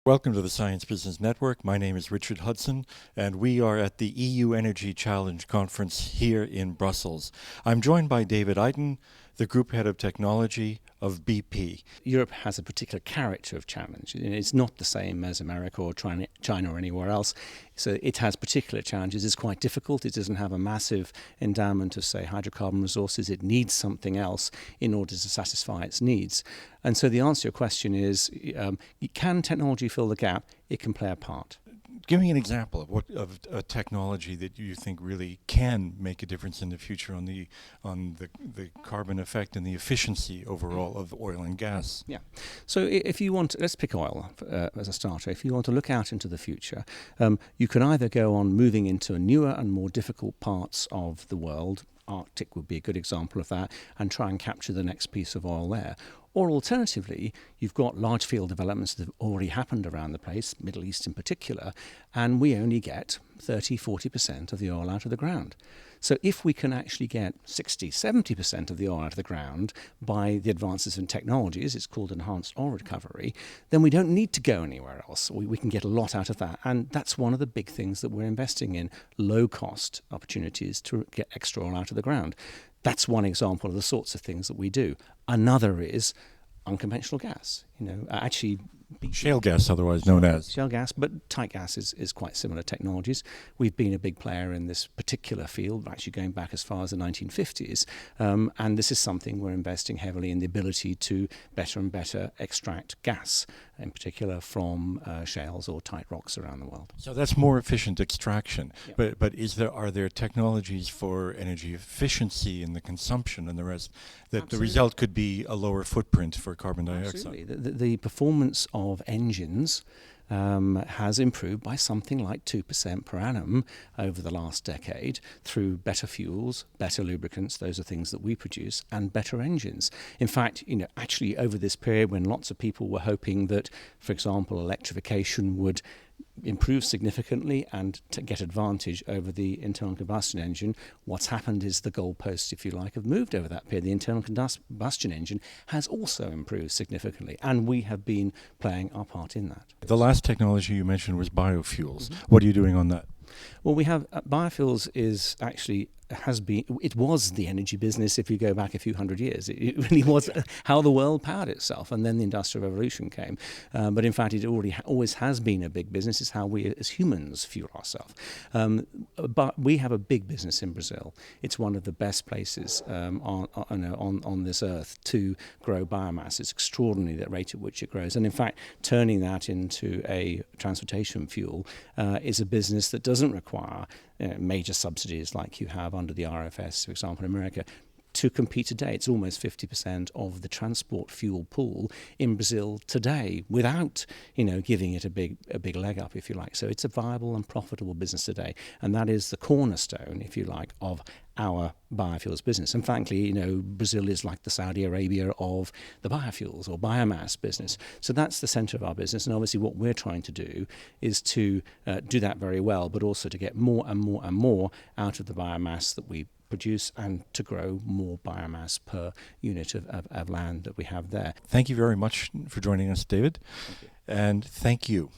Welcome to the Science Business Network. My name is Richard Hudson, and we are at the EU Energy Challenge Conference here in Brussels. I'm joined by David Eyton, the Group Head of Technology of BP. Europe has a particular character of challenge. It's not the same as America or China or anywhere else. So it has particular challenges. It's quite difficult. It doesn't have a massive endowment of, say, hydrocarbon resources. It needs something else in order to satisfy its needs. And so the answer to your question is, can technology fill the gap? It can play a part. Give me an example of a technology that you think really can make a difference in the future on the carbon effect and the efficiency overall of oil and gas. Yeah. So if you want, let's pick oil as a starter. If you want to look out into the future, you can either go on moving into newer and more difficult parts of the world. Arctic would be a good example of that, and try and capture the next piece of oil there. Or alternatively, you've got large field developments that have already happened around the place, Middle East in particular, and we only get 30-40% of the oil out of the ground. So if we can actually get 60-70% of the oil out of the ground by the advances in technologies, it's called enhanced oil recovery, then we don't need to go anywhere else. We can get a lot out of that. And that's one of the big things that we're investing in, low-cost opportunities to get extra oil out of the ground. That's one example of the sorts of things that we do. Another is unconventional gas. Actually, shale gas, otherwise known as. Shale gas, but tight gas is quite similar technologies. We've been a big player in this particular field, actually going back as far as the 1950s. And this is something we're investing heavily in, the ability to better and better extract gas, in particular from shales or tight rocks around the world. So that's more efficient extraction. Yeah. But are there technologies for energy efficiency and the consumption and the rest that Absolutely. The result could be a lower footprint for carbon dioxide? Absolutely. The performance of engines has improved by something like 2% per annum over the last decade through better fuels, better lubricants, those are things that we produce, and better engines. In fact, actually over this period when lots of people were hoping that, for example, electrification would improve significantly and to get advantage over the internal combustion engine, what's happened is the goalposts, if you like, have moved over that period. The internal combustion engine has also improved significantly, and we have been playing our part in that. The last technology you mentioned was biofuels. Mm-hmm. What are you doing on that? Well, we have biofuels it was the energy business if you go back a few hundred years. It really was how the world powered itself, and then the Industrial Revolution came. But in fact, it always has been a big business. It's how we as humans fuel ourselves. But we have a big business in Brazil. It's one of the best places on this earth to grow biomass. It's extraordinary the rate at which it grows. And in fact, turning that into a transportation fuel is a business that doesn't require major subsidies like you have under the RFS, for example, in America. To compete today, it's almost 50% of the transport fuel pool in Brazil today, without giving it a big leg up, if you like. So it's a viable and profitable business today, and that is the cornerstone, if you like, of our biofuels business. And frankly, Brazil is like the Saudi Arabia of the biofuels or biomass business. So that's the center of our business. And obviously what we're trying to do is to do that very well, but also to get more and more and more out of the biomass that we produce and to grow more biomass per unit of land that we have there. Thank you very much for joining us, David. Thank you. And thank you.